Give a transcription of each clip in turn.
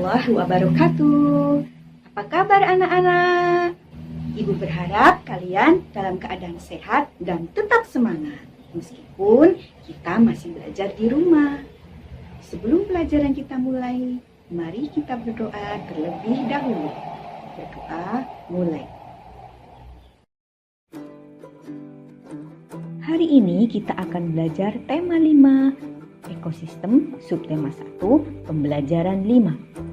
warahmatullahi wabarakatuh. Apa kabar anak-anak? Ibu berharap kalian dalam keadaan sehat dan tetap semangat meskipun kita masih belajar di rumah. Sebelum pelajaran kita mulai, mari kita berdoa terlebih dahulu. Berdoa mulai. Hari ini kita akan belajar tema 5 ekosistem, subtema 1, pembelajaran 5.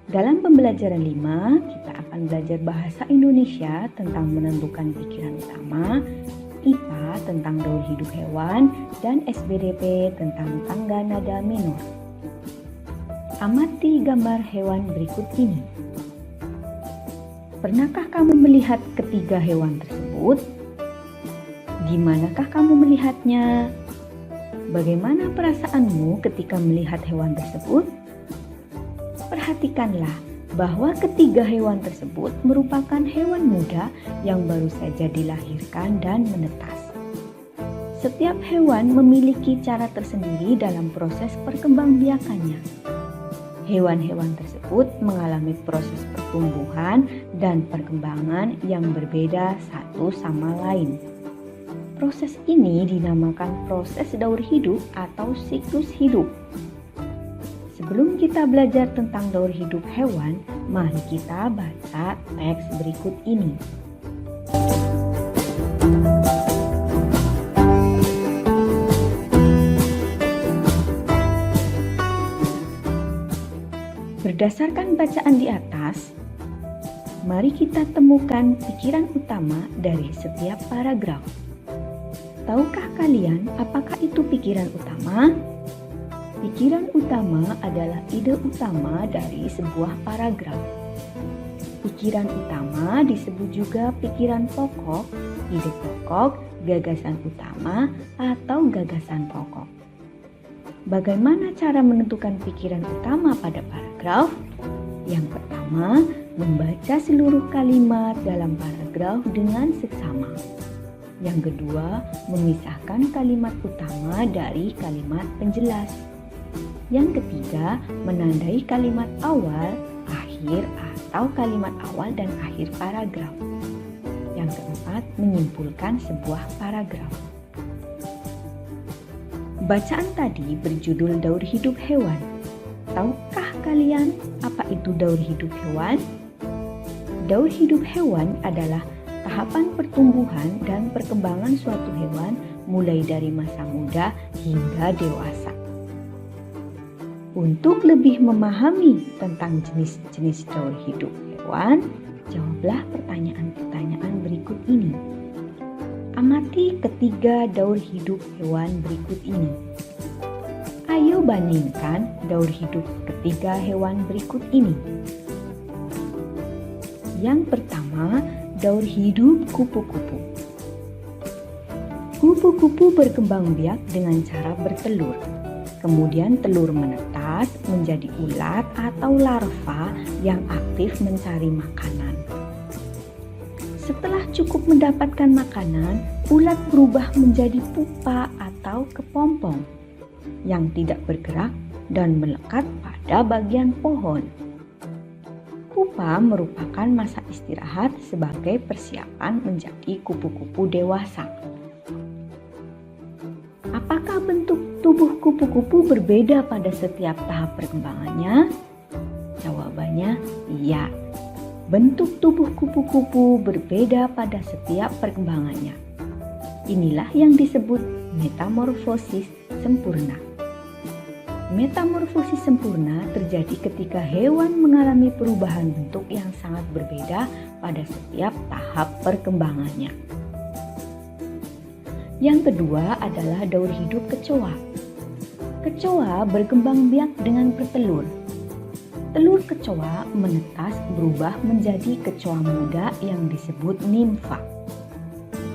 Dalam pembelajaran 5, kita akan belajar bahasa Indonesia tentang menentukan pikiran utama, IPA tentang daur hidup hewan, dan SBDP tentang tangga nada minor. Amati gambar hewan berikut ini. Pernahkah kamu melihat ketiga hewan tersebut? Di manakah kamu melihatnya? Bagaimana perasaanmu ketika melihat hewan tersebut? Perhatikanlah bahwa ketiga hewan tersebut merupakan hewan muda yang baru saja dilahirkan dan menetas. Setiap hewan memiliki cara tersendiri dalam proses perkembangbiakannya. Hewan-hewan tersebut mengalami proses pertumbuhan dan perkembangan yang berbeda satu sama lain. Proses ini dinamakan proses daur hidup atau siklus hidup. Sebelum kita belajar tentang daur hidup hewan, mari kita baca teks berikut ini. Berdasarkan bacaan di atas, mari kita temukan pikiran utama dari setiap paragraf. Tahukah kalian apakah itu pikiran utama? Pikiran utama adalah ide utama dari sebuah paragraf. Pikiran utama disebut juga pikiran pokok, ide pokok, gagasan utama, atau gagasan pokok. Bagaimana cara menentukan pikiran utama pada paragraf? Yang pertama, membaca seluruh kalimat dalam paragraf dengan seksama. Yang kedua, memisahkan kalimat utama dari kalimat penjelas. Yang ketiga, menandai kalimat awal, akhir, atau kalimat awal dan akhir paragraf. Yang keempat, menyimpulkan sebuah paragraf. Bacaan tadi berjudul Daur Hidup Hewan. Tahukah kalian apa itu daur hidup hewan? Daur hidup hewan adalah tahapan pertumbuhan dan perkembangan suatu hewan mulai dari masa muda hingga dewasa. Untuk lebih memahami tentang jenis-jenis daur hidup hewan, jawablah pertanyaan-pertanyaan berikut ini. Amati ketiga daur hidup hewan berikut ini. Ayo bandingkan daur hidup ketiga hewan berikut ini. Yang pertama, daur hidup kupu-kupu. Kupu-kupu berkembang biak dengan cara bertelur. Kemudian telur menetas menjadi ulat atau larva yang aktif mencari makanan. Setelah cukup mendapatkan makanan, ulat berubah menjadi pupa atau kepompong yang tidak bergerak dan melekat pada bagian pohon. Pupa merupakan masa istirahat sebagai persiapan menjadi kupu-kupu dewasa. Apakah bentuk tubuh kupu-kupu berbeda pada setiap tahap perkembangannya? Jawabannya iya. Bentuk tubuh kupu-kupu berbeda pada setiap perkembangannya. Inilah yang disebut metamorfosis sempurna. Metamorfosis sempurna terjadi ketika hewan mengalami perubahan bentuk yang sangat berbeda pada setiap tahap perkembangannya. Yang kedua adalah daur hidup kecoa. Kecoa berkembang biak dengan bertelur. Telur kecoa menetas berubah menjadi kecoa muda yang disebut nimfa.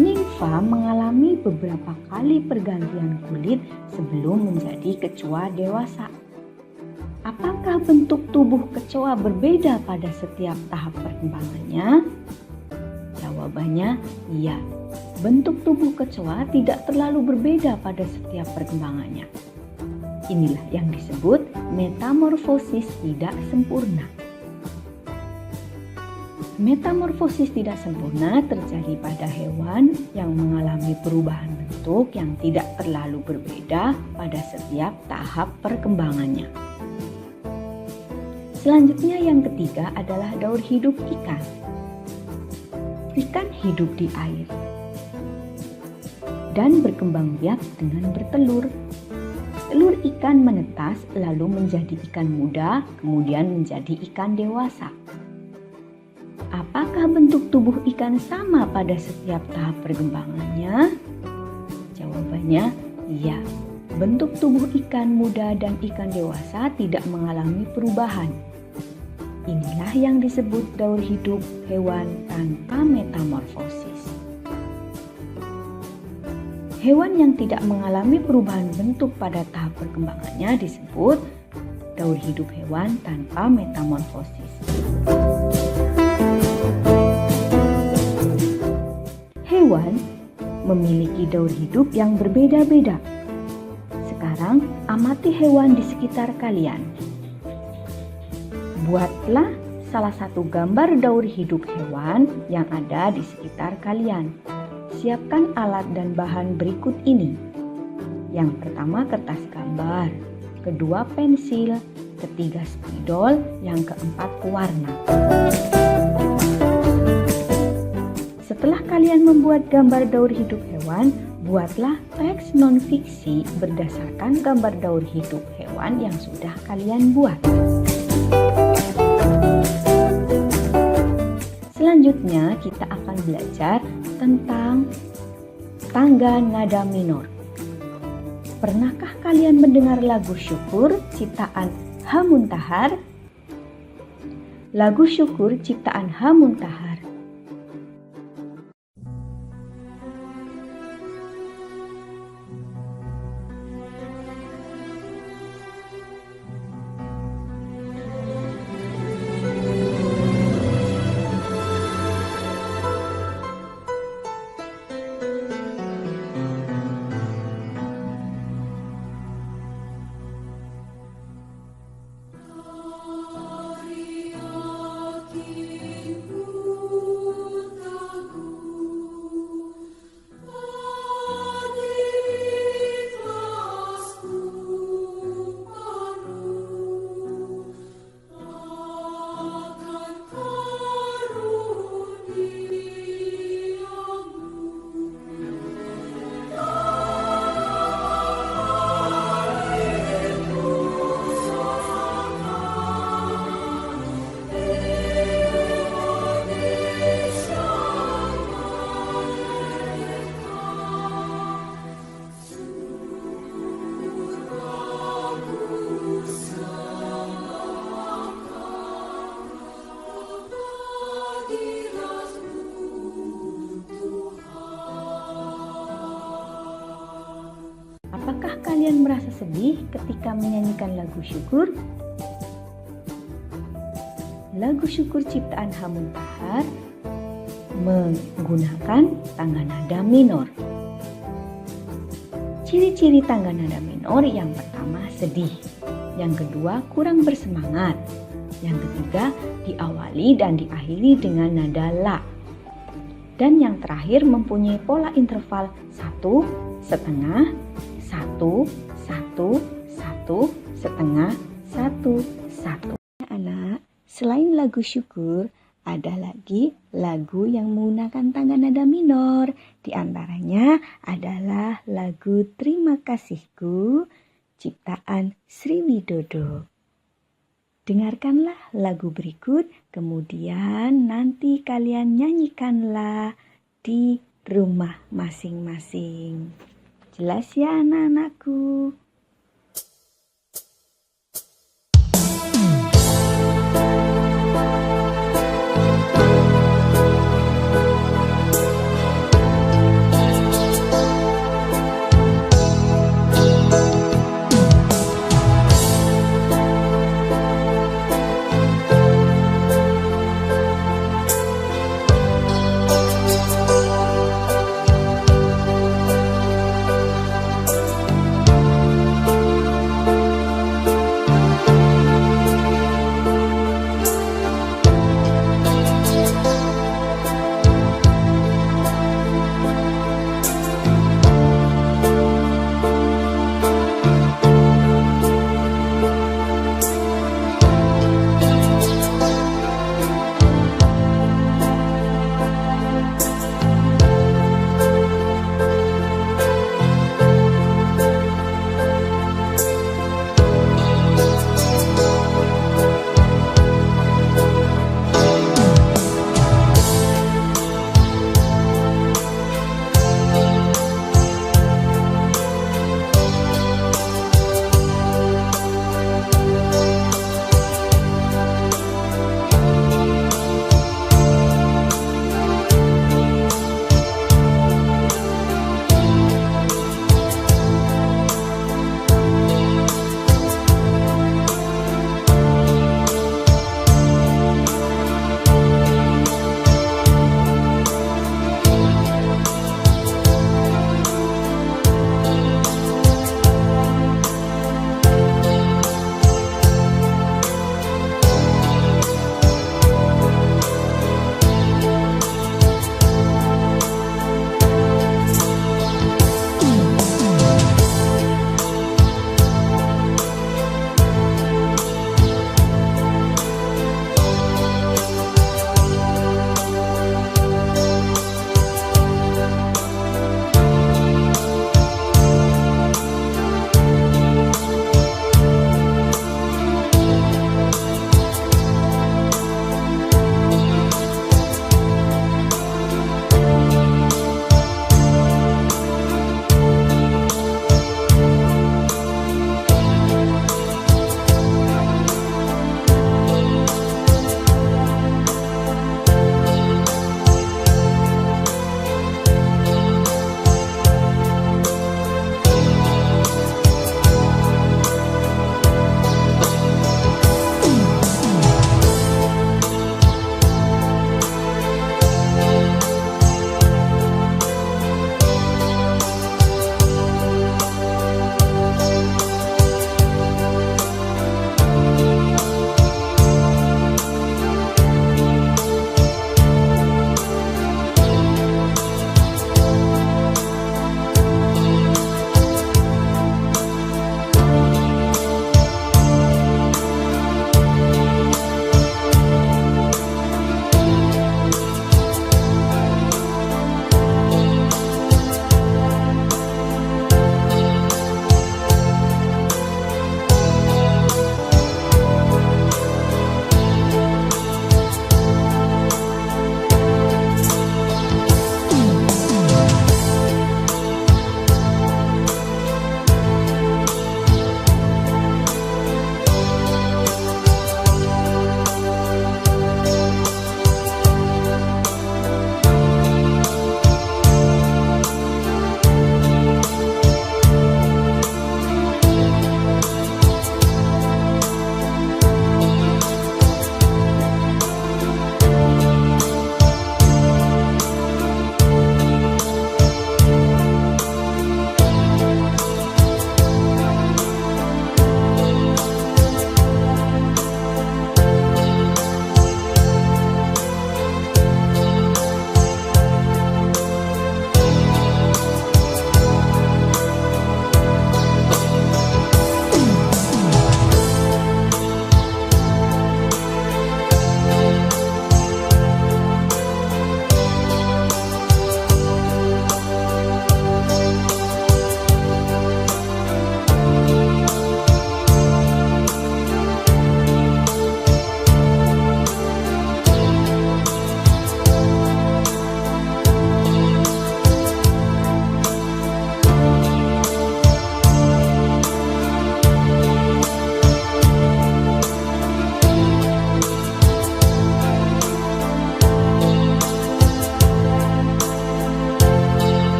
Nimfa mengalami beberapa kali pergantian kulit sebelum menjadi kecoa dewasa. Apakah bentuk tubuh kecoa berbeda pada setiap tahap perkembangannya? Jawabannya iya. Bentuk tubuh kecoa tidak terlalu berbeda pada setiap perkembangannya. Inilah yang disebut metamorfosis tidak sempurna. Metamorfosis tidak sempurna terjadi pada hewan yang mengalami perubahan bentuk yang tidak terlalu berbeda pada setiap tahap perkembangannya. Selanjutnya yang ketiga adalah daur hidup ikan. Ikan hidup di air dan berkembang biak dengan bertelur. Telur ikan menetas lalu menjadi ikan muda, kemudian menjadi ikan dewasa. Apakah bentuk tubuh ikan sama pada setiap tahap perkembangannya? Jawabannya iya. Bentuk tubuh ikan muda dan ikan dewasa tidak mengalami perubahan. Inilah yang disebut daur hidup hewan tanpa metamorfosis. Hewan yang tidak mengalami perubahan bentuk pada tahap perkembangannya disebut daur hidup hewan tanpa metamorfosis. Hewan memiliki daur hidup yang berbeda-beda. Sekarang amati hewan di sekitar kalian. Buatlah salah satu gambar daur hidup hewan yang ada di sekitar kalian. Siapkan alat dan bahan berikut ini. Yang pertama kertas gambar, kedua pensil, ketiga spidol, yang keempat pewarna. Setelah kalian membuat gambar daur hidup hewan, buatlah teks non-fiksi berdasarkan gambar daur hidup hewan yang sudah kalian buat. Selanjutnya kita akan belajar tentang tangga nada minor. Pernahkah kalian mendengar lagu syukur ciptaan H. Muntahar? Lagu syukur ciptaan H. Muntahar Apakah kalian merasa sedih ketika menyanyikan lagu syukur? Lagu syukur ciptaan H. Muntahar menggunakan tangga nada minor. Ciri-ciri tangga nada minor yang pertama sedih, yang kedua kurang bersemangat, yang ketiga diawali dan diakhiri dengan nada la, dan yang terakhir mempunyai pola interval 1, setengah, 1, 1, 1, setengah, 1, 1. Anak, selain lagu syukur, ada lagi lagu yang menggunakan tangga nada minor. Di antaranya adalah lagu Terima Kasihku ciptaan Sri Widodo. Dengarkanlah lagu berikut, kemudian nanti kalian nyanyikanlah di rumah masing-masing. Jelas ya anak-anakku?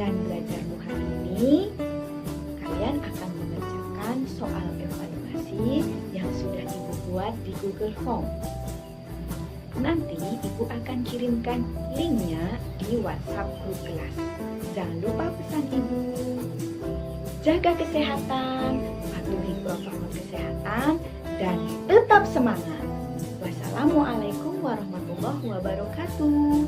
Dengan belajarmu hari ini, kalian akan mengerjakan soal evaluasi yang sudah Ibu buat di Google Form. Nanti Ibu akan kirimkan linknya di WhatsApp grup kelas. Jangan lupa pesan Ibu. Jaga kesehatan, patuhi protokol kesehatan, dan tetap semangat. Wassalamualaikum warahmatullahi wabarakatuh.